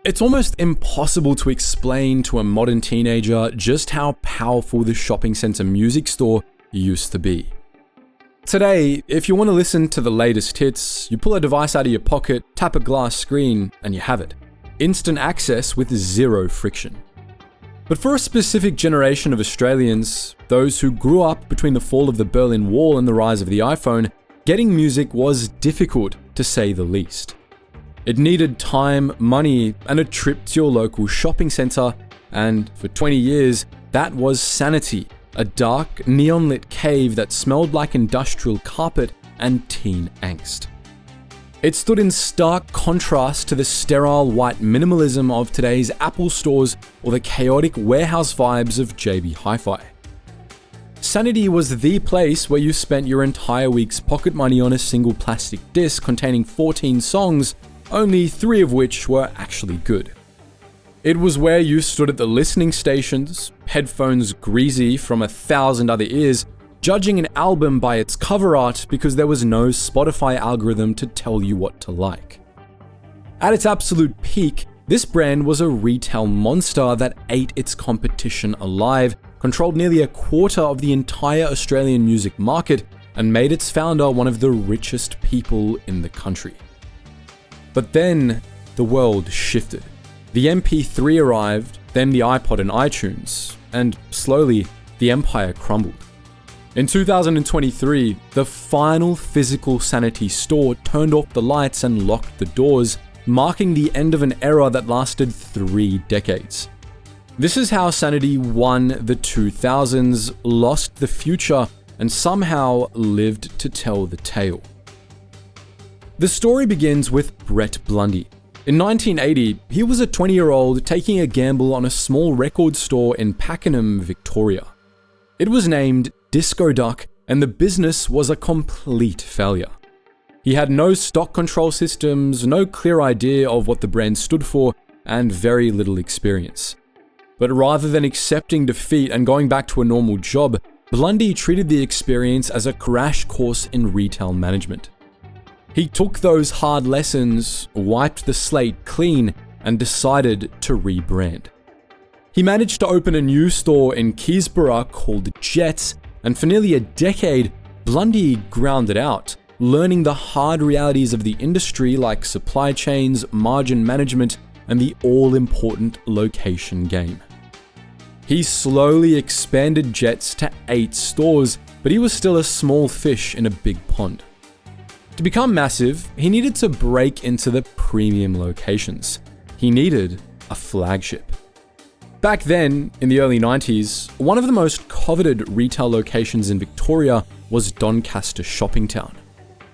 It's almost impossible to explain to a modern teenager just how powerful the shopping center music store used to be. Today, if you want to listen to the latest hits, you pull a device out of your pocket, tap a glass screen, and you have it. Instant access with zero friction. But for a specific generation of Australians, those who grew up between the fall of the Berlin Wall and the rise of the iPhone, getting music was difficult, to say the least. It needed time, money, and a trip to your local shopping center, and for 20 years, that was Sanity, a dark, neon-lit cave that smelled like industrial carpet and teen angst. It stood in stark contrast to the sterile white minimalism of today's Apple stores or the chaotic warehouse vibes of JB Hi-Fi. Sanity was the place where you spent your entire week's pocket money on a single plastic disc containing 14 songs, only 3 of which were actually good. It was where you stood at the listening stations, headphones greasy from 1,000 other ears, judging an album by its cover art because there was no Spotify algorithm to tell you what to like. At its absolute peak, this brand was a retail monster that ate its competition alive, controlled nearly a quarter of the entire Australian music market, and made its founder one of the richest people in the country. But then, the world shifted. The MP3 arrived, then the iPod and iTunes, and slowly, the empire crumbled. In 2023, the final physical Sanity store turned off the lights and locked the doors, marking the end of an era that lasted 3 decades. This is how Sanity won the 2000s, lost the future, and somehow lived to tell the tale. The story begins with Brett Blundy. In 1980, he was a 20-year-old taking a gamble on a small record store in Pakenham, Victoria. It was named Disco Duck, and the business was a complete failure. He had no stock control systems, no clear idea of what the brand stood for, and very little experience. But rather than accepting defeat and going back to a normal job, Blundy treated the experience as a crash course in retail management. He took those hard lessons, wiped the slate clean, and decided to rebrand. He managed to open a new store in Keysborough called Jets, and for nearly a decade, Blundy ground it out, learning the hard realities of the industry like supply chains, margin management, and the all-important location game. He slowly expanded Jets to 8 stores, but he was still a small fish in a big pond. To become massive, he needed to break into the premium locations. He needed a flagship. Back then, in the early 90s, one of the most coveted retail locations in Victoria was Doncaster Shopping Town.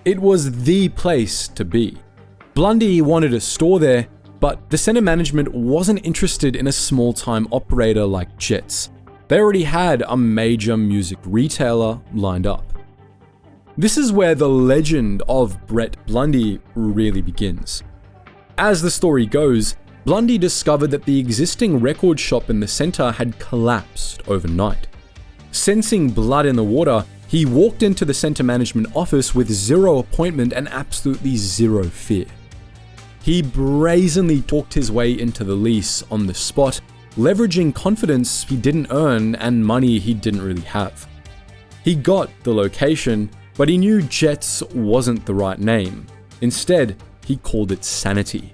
It was the place to be. Blundy wanted a store there, but the centre management wasn't interested in a small-time operator like Jets. They already had a major music retailer lined up. This is where the legend of Brett Blundy really begins. As the story goes, Blundy discovered that the existing record shop in the centre had collapsed overnight. Sensing blood in the water, he walked into the centre management office with 0 appointment and absolutely 0 fear. He brazenly talked his way into the lease on the spot, leveraging confidence he didn't earn and money he didn't really have. He got the location, but he knew Jets wasn't the right name. Instead, he called it Sanity.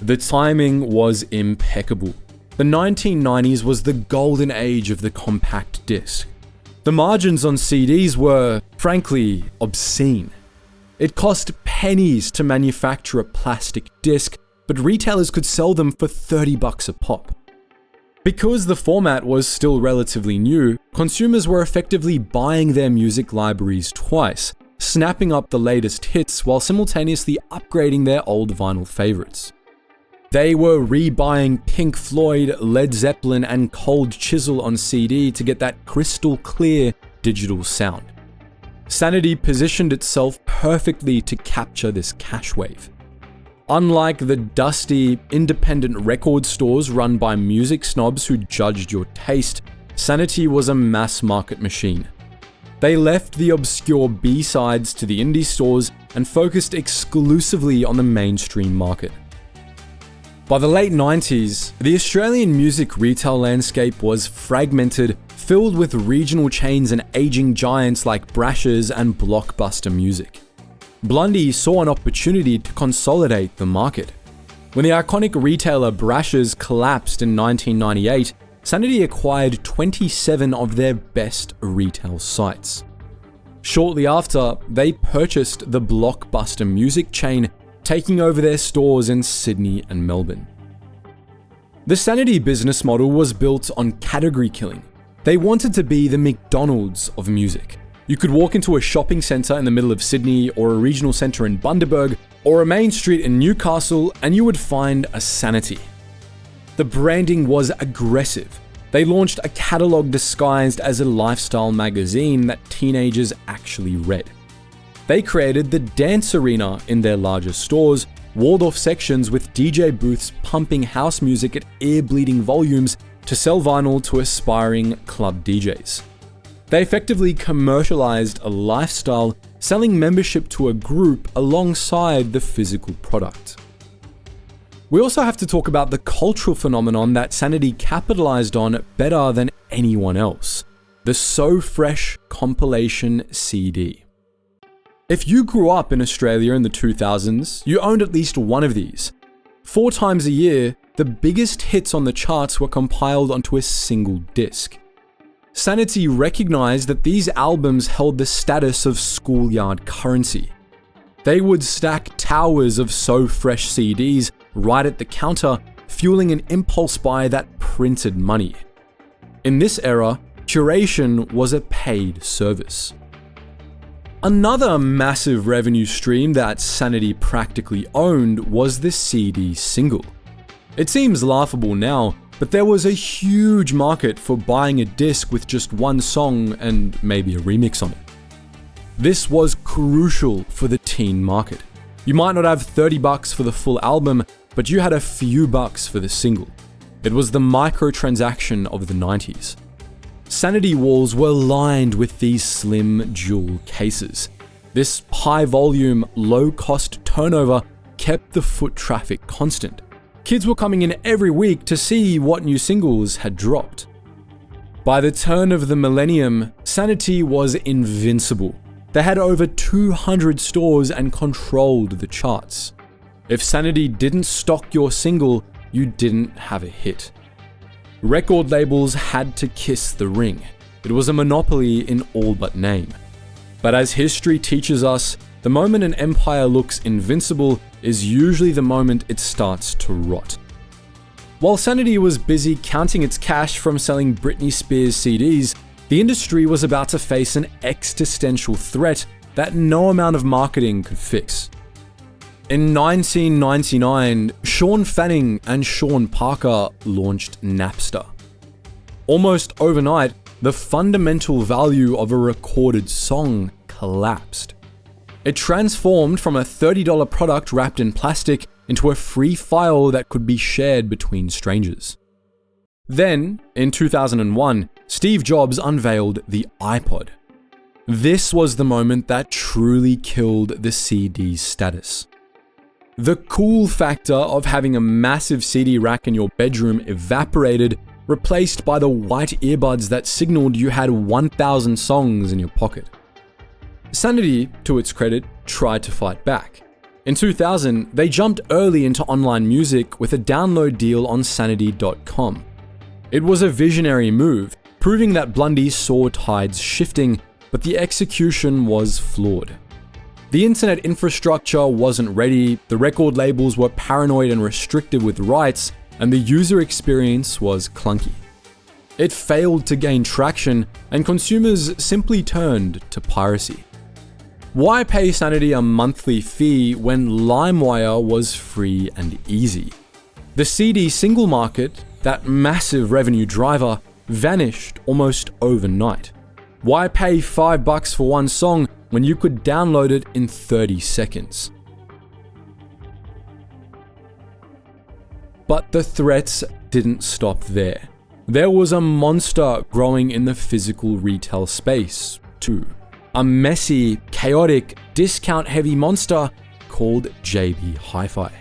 The timing was impeccable. The 1990s was the golden age of the compact disc. The margins on CDs were, frankly, obscene. It cost pennies to manufacture a plastic disc, but retailers could sell them for $30 a pop. Because the format was still relatively new, consumers were effectively buying their music libraries twice, snapping up the latest hits while simultaneously upgrading their old vinyl favorites. They were rebuying Pink Floyd, Led Zeppelin, and Cold Chisel on CD to get that crystal clear digital sound. Sanity positioned itself perfectly to capture this cash wave. Unlike the dusty, independent record stores run by music snobs who judged your taste, Sanity was a mass market machine. They left the obscure B-sides to the indie stores and focused exclusively on the mainstream market. By the late 90s, the Australian music retail landscape was fragmented, filled with regional chains and aging giants like Brash's and Blockbuster Music. Blundy saw an opportunity to consolidate the market. When the iconic retailer Brash's collapsed in 1998, Sanity acquired 27 of their best retail sites. Shortly after, they purchased the Blockbuster Music chain, taking over their stores in Sydney and Melbourne. The Sanity business model was built on category killing. They wanted to be the McDonald's of music. You could walk into a shopping centre in the middle of Sydney, or a regional centre in Bundaberg, or a main street in Newcastle, and you would find a Sanity. The branding was aggressive. They launched a catalogue disguised as a lifestyle magazine that teenagers actually read. They created the dance arena in their larger stores, walled off sections with DJ booths pumping house music at ear-bleeding volumes to sell vinyl to aspiring club DJs. They effectively commercialized a lifestyle, selling membership to a group alongside the physical product. We also have to talk about the cultural phenomenon that Sanity capitalized on better than anyone else: the So Fresh compilation CD. If you grew up in Australia in the 2000s, you owned at least one of these. 4 times a year, the biggest hits on the charts were compiled onto a single disc. Sanity recognized that these albums held the status of schoolyard currency. They would stack towers of So Fresh CDs right at the counter, fueling an impulse buy that printed money. In this era, curation was a paid service. Another massive revenue stream that Sanity practically owned was the CD single. It seems laughable now, but there was a huge market for buying a disc with just one song and maybe a remix on it. This was crucial for the teen market. You might not have $30 for the full album, but you had a few bucks for the single. It was the microtransaction of the 90s. Sanity walls were lined with these slim jewel cases. This high volume, low cost turnover kept the foot traffic constant. Kids were coming in every week to see what new singles had dropped. By the turn of the millennium, Sanity was invincible. They had over 200 stores and controlled the charts. If Sanity didn't stock your single, you didn't have a hit. Record labels had to kiss the ring. It was a monopoly in all but name. But as history teaches us, the moment an empire looks invincible is usually the moment it starts to rot. While Sanity was busy counting its cash from selling Britney Spears CDs, the industry was about to face an existential threat that no amount of marketing could fix. In 1999, Sean Fanning and Sean Parker launched Napster. Almost overnight, the fundamental value of a recorded song collapsed. It transformed from a $30 product wrapped in plastic into a free file that could be shared between strangers. Then, in 2001, Steve Jobs unveiled the iPod. This was the moment that truly killed the CD's status. The cool factor of having a massive CD rack in your bedroom evaporated, replaced by the white earbuds that signaled you had 1,000 songs in your pocket. Sanity, to its credit, tried to fight back. In 2000, they jumped early into online music with a download deal on Sanity.com. It was a visionary move, proving that Blundy saw tides shifting, but the execution was flawed. The internet infrastructure wasn't ready, the record labels were paranoid and restrictive with rights, and the user experience was clunky. It failed to gain traction, and consumers simply turned to piracy. Why pay Sanity a monthly fee when LimeWire was free and easy? The CD single market, that massive revenue driver, vanished almost overnight. Why pay $5 for one song when you could download it in 30 seconds? But the threats didn't stop there. There was a monster growing in the physical retail space, too. A messy, chaotic, discount-heavy monster called JB Hi-Fi.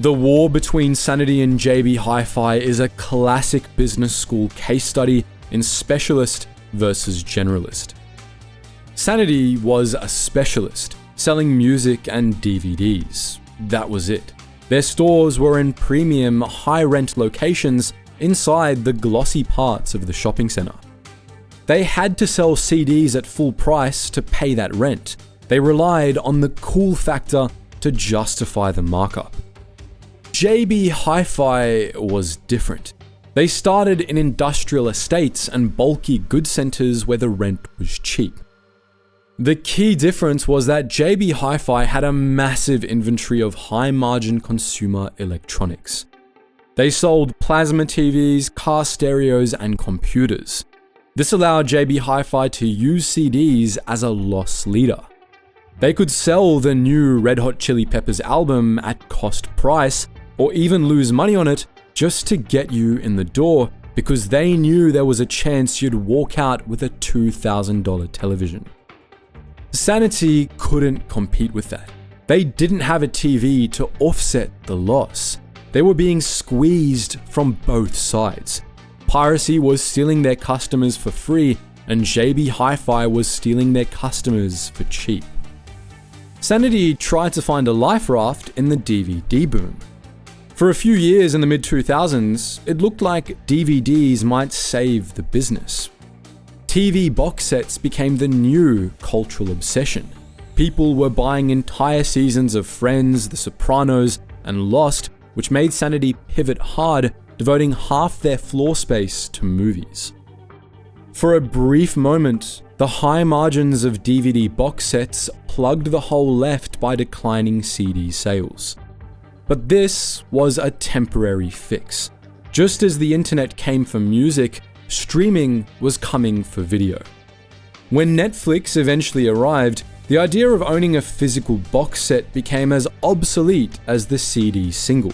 The war between Sanity and JB Hi-Fi is a classic business school case study in specialist versus generalist. Sanity was a specialist, selling music and DVDs. That was it. Their stores were in premium, high-rent locations inside the glossy parts of the shopping center. They had to sell CDs at full price to pay that rent. They relied on the cool factor to justify the markup. JB Hi-Fi was different. They started in industrial estates and bulky goods centers where the rent was cheap. The key difference was that JB Hi-Fi had a massive inventory of high-margin consumer electronics. They sold plasma TVs, car stereos, and computers. This allowed JB Hi-Fi to use CDs as a loss leader. They could sell the new Red Hot Chili Peppers album at cost price, or even lose money on it just to get you in the door, because they knew there was a chance you'd walk out with a $2,000 television. Sanity couldn't compete with that. They didn't have a TV to offset the loss. They were being squeezed from both sides. Piracy was stealing their customers for free, and JB Hi-Fi was stealing their customers for cheap. Sanity tried to find a life raft in the DVD boom. For a few years in the mid-2000s, it looked like DVDs might save the business. TV box sets became the new cultural obsession. People were buying entire seasons of Friends, The Sopranos, and Lost, which made Sanity pivot hard, devoting half their floor space to movies. For a brief moment, the high margins of DVD box sets plugged the hole left by declining CD sales. But this was a temporary fix. Just as the internet came for music, streaming was coming for video. When Netflix eventually arrived, the idea of owning a physical box set became as obsolete as the CD single.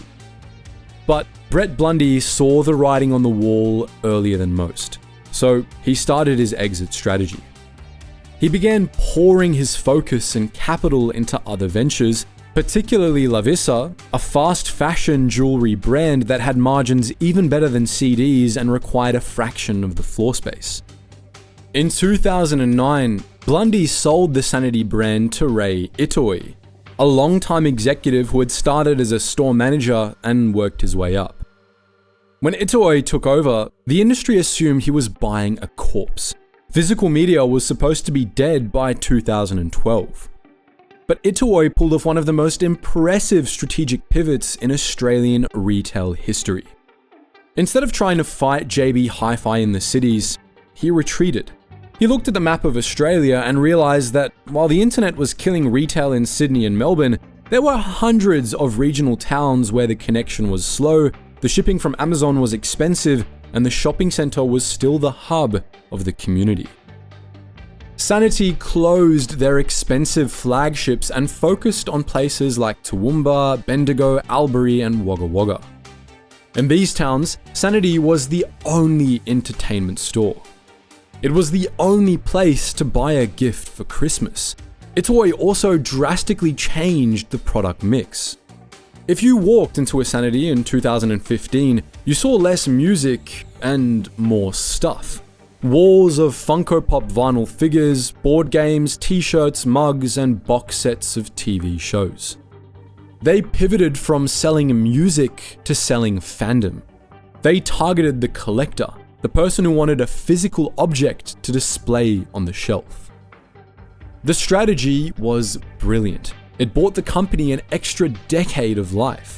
But Brett Blundy saw the writing on the wall earlier than most, so he started his exit strategy. He began pouring his focus and capital into other ventures, particularly Lavissa, a fast fashion jewelry brand that had margins even better than CDs and required a fraction of the floor space. In 2009, Blundy sold the Sanity brand to Ray Itoi, a longtime executive who had started as a store manager and worked his way up. When Itoi took over, the industry assumed he was buying a corpse. Physical media was supposed to be dead by 2012. But Itoi pulled off one of the most impressive strategic pivots in Australian retail history. Instead of trying to fight JB Hi-Fi in the cities, he retreated. He looked at the map of Australia and realized that while the internet was killing retail in Sydney and Melbourne, there were hundreds of regional towns where the connection was slow, the shipping from Amazon was expensive, and the shopping centre was still the hub of the community. Sanity closed their expensive flagships and focused on places like Toowoomba, Bendigo, Albury, and Wagga Wagga. In these towns, Sanity was the only entertainment store. It was the only place to buy a gift for Christmas. Itoi also drastically changed the product mix. If you walked into a Sanity in 2015, you saw less music and more stuff. Walls of Funko Pop vinyl figures, board games, t-shirts, mugs, and box sets of TV shows. They pivoted from selling music to selling fandom. They targeted the collector, the person who wanted a physical object to display on the shelf. The strategy was brilliant. It bought the company an extra decade of life.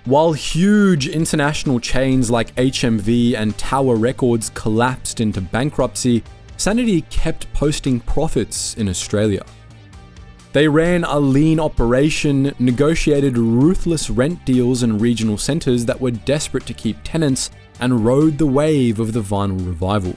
While huge international chains like HMV and Tower Records collapsed into bankruptcy, Sanity kept posting profits in Australia. They ran a lean operation, negotiated ruthless rent deals in regional centres that were desperate to keep tenants, and rode the wave of the vinyl revival.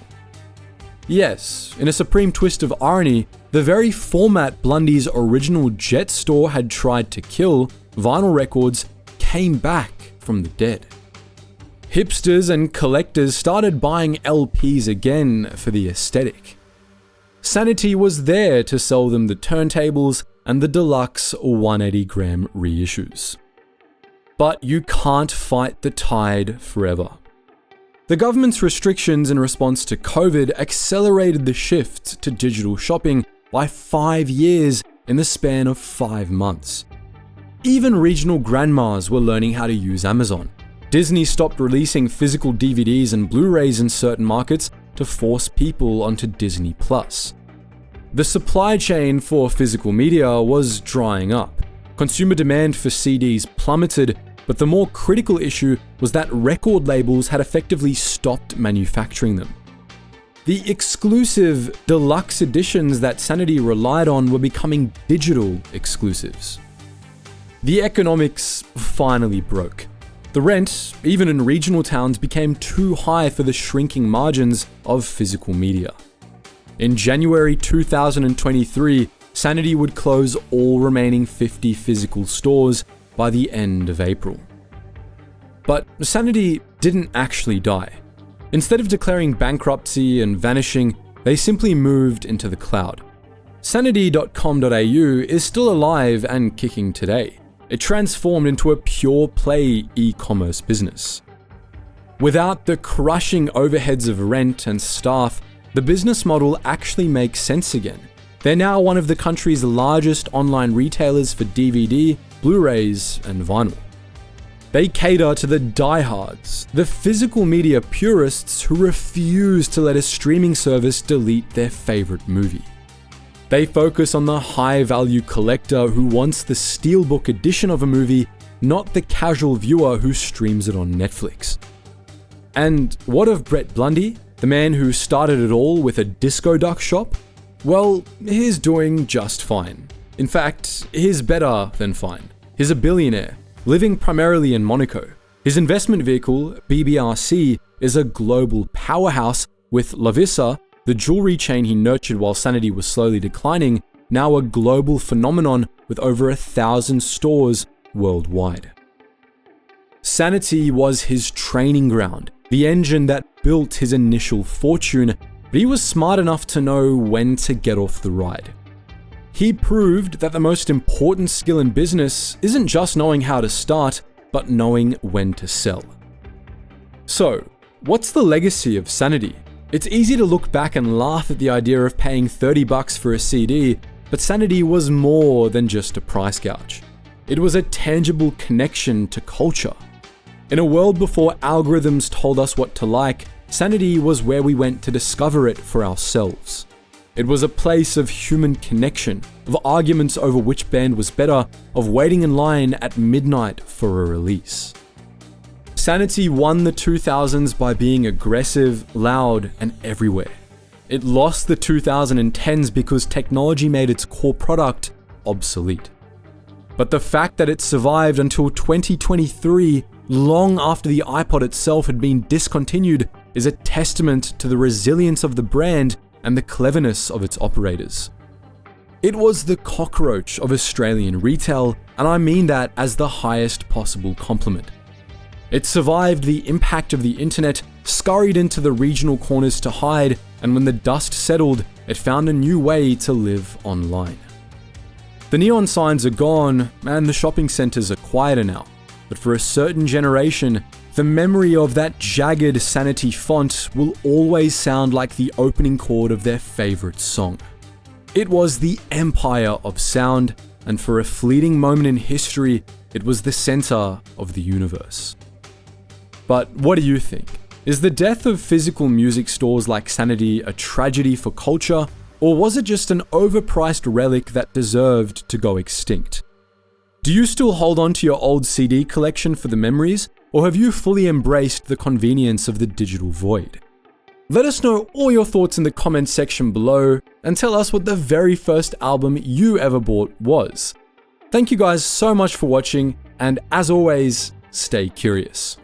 Yes, in a supreme twist of irony, the very format Blundy's original Jet store had tried to kill, vinyl records, came back from the dead. Hipsters and collectors started buying LPs again for the aesthetic. Sanity was there to sell them the turntables and the deluxe 180-gram reissues. But you can't fight the tide forever. The government's restrictions in response to COVID accelerated the shift to digital shopping by 5 years in the span of 5 months. Even regional grandmas were learning how to use Amazon. Disney stopped releasing physical DVDs and Blu-rays in certain markets to force people onto Disney+. The supply chain for physical media was drying up. Consumer demand for CDs plummeted, but the more critical issue was that record labels had effectively stopped manufacturing them. The exclusive deluxe editions that Sanity relied on were becoming digital exclusives. The economics finally broke. The rent, even in regional towns, became too high for the shrinking margins of physical media. In January 2023, Sanity would close all remaining 50 physical stores by the end of April. But Sanity didn't actually die. Instead of declaring bankruptcy and vanishing, they simply moved into the cloud. Sanity.com.au is still alive and kicking today. It transformed into a pure-play e-commerce business. Without the crushing overheads of rent and staff, the business model actually makes sense again. They're now one of the country's largest online retailers for DVD, Blu-rays, and vinyl. They cater to the diehards, the physical media purists who refuse to let a streaming service delete their favorite movie. They focus on the high-value collector who wants the steelbook edition of a movie, not the casual viewer who streams it on Netflix. And what of Brett Blundy, the man who started it all with a disco duck shop? Well, he's doing just fine. In fact, he's better than fine. He's a billionaire, living primarily in Monaco. His investment vehicle, BBRC, is a global powerhouse, with Lavissa, the jewelry chain he nurtured while Sanity was slowly declining, now a global phenomenon with over 1,000 stores worldwide. Sanity was his training ground, the engine that built his initial fortune, but he was smart enough to know when to get off the ride. He proved that the most important skill in business isn't just knowing how to start, but knowing when to sell. So, what's the legacy of Sanity? It's easy to look back and laugh at the idea of paying $30 for a CD, but Sanity was more than just a price gouge. It was a tangible connection to culture. In a world before algorithms told us what to like, Sanity was where we went to discover it for ourselves. It was a place of human connection, of arguments over which band was better, of waiting in line at midnight for a release. Sanity won the 2000s by being aggressive, loud, and everywhere. It lost the 2010s because technology made its core product obsolete. But the fact that it survived until 2023, long after the iPod itself had been discontinued, is a testament to the resilience of the brand and the cleverness of its operators. It was the cockroach of Australian retail, and I mean that as the highest possible compliment. It survived the impact of the internet, scurried into the regional corners to hide, and when the dust settled, it found a new way to live online. The neon signs are gone, and the shopping centres are quieter now, but for a certain generation, the memory of that jagged Sanity font will always sound like the opening chord of their favorite song. It was the empire of sound, and for a fleeting moment in history, it was the center of the universe. But what do you think? Is the death of physical music stores like Sanity a tragedy for culture, or was it just an overpriced relic that deserved to go extinct? Do you still hold on to your old CD collection for the memories, or have you fully embraced the convenience of the digital void? Let us know all your thoughts in the comments section below, and tell us what the very first album you ever bought was. Thank you guys so much for watching, and as always, stay curious.